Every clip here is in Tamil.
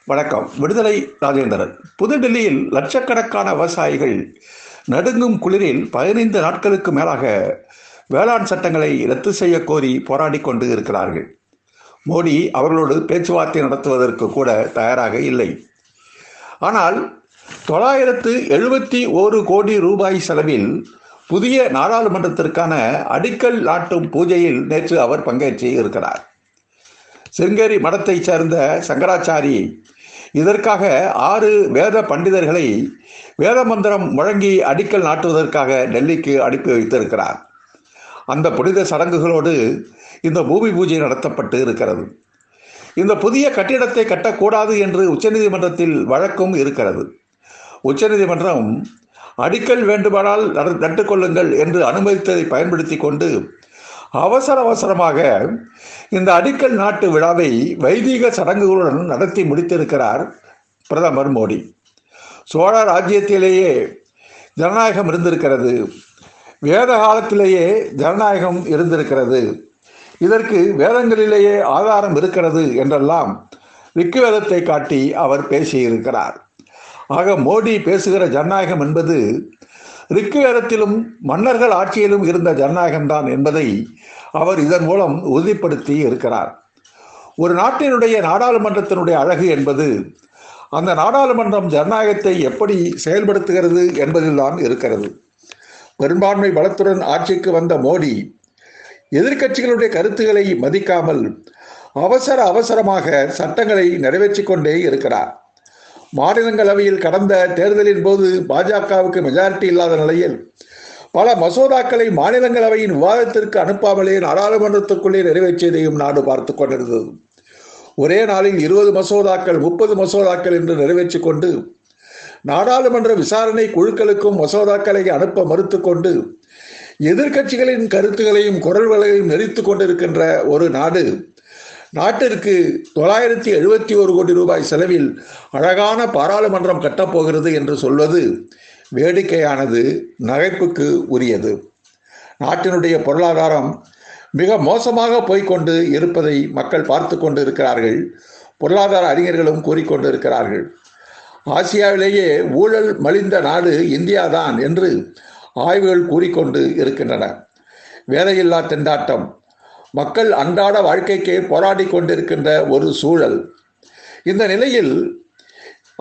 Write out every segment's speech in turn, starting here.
வணக்கம். விடுதலை ராஜேந்திரன். புதுடில்லியில் லட்சக்கணக்கான விவசாயிகள் நடுங்கும் குளிரில் 15 நாட்களுக்கு மேலாக வேளாண் சட்டங்களை ரத்து செய்ய கோரி போராடி கொண்டு இருக்கிறார்கள். மோடி அவர்களோடு பேச்சுவார்த்தை நடத்துவதற்கு கூட தயாராக இல்லை. ஆனால் 971 கோடி ரூபாய் செலவில் புதிய நாடாளுமன்றத்திற்கான அடிக்கல் நாட்டும் பூஜையில் நேற்று அவர் பங்கேற்று இருக்கிறார். சிருங்கேரி மடத்தைச் சேர்ந்த சங்கராச்சாரி இதற்காக 6 வேத பண்டிதர்களை வேத மந்திரம் முழங்கி அடிக்கல் நாட்டுவதற்காக டெல்லிக்கு அனுப்பி வைத்திருக்கிறார். அந்த புனித சடங்குகளோடு இந்த பூமி பூஜை நடத்தப்பட்டு இருக்கிறது. இந்த புதிய கட்டிடத்தை கட்டக்கூடாது என்று உச்சநீதிமன்றத்தில் வழக்கும் இருக்கிறது. உச்சநீதிமன்றம் அடிக்கல் வேண்டுமானால் நட்டுக்கொள்ளுங்கள் என்று அனுமதித்ததை பயன்படுத்தி கொண்டு அவசரமாக இந்த அடிக்கல் நாட்டு விழாவை வைதீக சடங்குகளுடன் நடத்தி முடித்திருக்கிறார் பிரதமர் மோடி. சோழ ராஜ்யத்திலேயே ஜனநாயகம் இருந்திருக்கிறது, வேத காலத்திலேயே ஜனநாயகம் இருந்திருக்கிறது, இதற்கு வேதங்களிலேயே ஆதாரம் இருக்கிறது என்றெல்லாம் ரிக்குவேதத்தை காட்டி அவர் பேசியிருக்கிறார். ஆக மோடி பேசுகிற ஜனநாயகம் என்பது ரிக்குவேதத்திலும் மன்னர்கள் ஆட்சியிலும் இருந்த ஜனநாயகம்தான் என்பதை அவர் இதன் மூலம் உறுதிப்படுத்தி இருக்கிறார். ஒரு நாட்டினுடைய நாடாளுமன்றத்தினுடைய அழகு என்பது அந்த நாடாளுமன்றம் ஜனநாயகத்தை எப்படி செயல்படுத்துகிறது என்பதில்தான் இருக்கிறது. பெரும்பான்மை பலத்துடன் ஆட்சிக்கு வந்த மோடி எதிர்க்கட்சிகளுடைய கருத்துக்களை மதிக்காமல் அவசரமாக சட்டங்களை நிறைவேற்றி கொண்டே இருக்கிறார். மாநிலங்களவையில் கடந்த தேர்தலின் போது பாஜகவுக்கு மெஜாரிட்டி இல்லாத நிலையில் பல மசோதாக்களை மாநிலங்களவையின் விவாதத்திற்கு அனுப்பாமலே நாடாளுமன்றத்துக்குள்ளே நிறைவேற்றியதையும் நாடு பார்த்து கொண்டிருந்தது. ஒரே நாளில் 20 மசோதாக்கள் 30 மசோதாக்கள் என்று நிறைவேற்றி கொண்டு நாடாளுமன்ற விசாரணை குழுக்களுக்கும் மசோதாக்களை அனுப்ப மறுத்து கொண்டு எதிர்க்கட்சிகளின் கருத்துக்களையும் குரல்களையும் நெறித்து கொண்டிருக்கின்ற ஒரு நாட்டிற்கு 971 கோடி ரூபாய் செலவில் அழகான பாராளுமன்றம் கட்டப்போகிறது என்று சொல்வது வேடிக்கையானது, நகைப்புக்கு உரியது. நாட்டினுடைய பொருளாதாரம் மிக மோசமாக போய்கொண்டு இருப்பதை மக்கள் பார்த்து கொண்டு இருக்கிறார்கள். பொருளாதார அறிஞர்களும் கூறிக்கொண்டிருக்கிறார்கள். ஆசியாவிலேயே ஊழல் மலிந்த நாடு இந்தியாதான் என்று ஆய்வுகள் கூறிக்கொண்டு இருக்கின்றன. வேலையில்லா திண்டாட்டம், மக்கள் அன்றாட வாழ்க்கைக்கே போராடி கொண்டிருக்கின்ற ஒரு சூழல். இந்த நிலையில்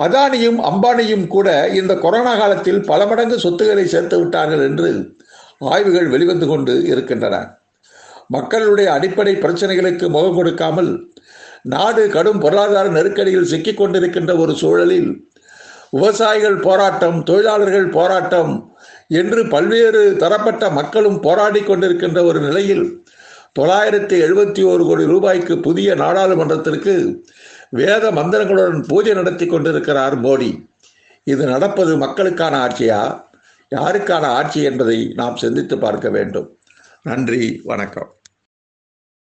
அதானியும் அம்பானியும் கூட இந்த கொரோனா காலத்தில் பல மடங்கு சொத்துக்களை சேர்த்து விட்டார்கள் என்று ஆய்வுகள் வெளிவந்து கொண்டு இருக்கின்றன. மக்களுடைய அடிப்படை பிரச்சனைகளுக்கு முகம் கொடுக்காமல் நாடு கடும் பொருளாதார நெருக்கடியில் சிக்கிக் கொண்டிருக்கின்ற ஒரு சூழலில் விவசாயிகள் போராட்டம், தொழிலாளர்கள் போராட்டம் என்று பல்வேறு தரப்பட்ட மக்களும் போராடி கொண்டிருக்கின்ற ஒரு நிலையில் 971 கோடி ரூபாய்க்கு புதிய நாடாளுமன்றத்திற்கு வேத மந்திரங்களுடன் பூஜை நடத்தி கொண்டிருக்கிறார் மோடி. இது நடப்பது மக்களுக்கான ஆட்சியா, யாருக்கான ஆட்சி என்பதை நாம் சிந்தித்து பார்க்க வேண்டும். நன்றி, வணக்கம்.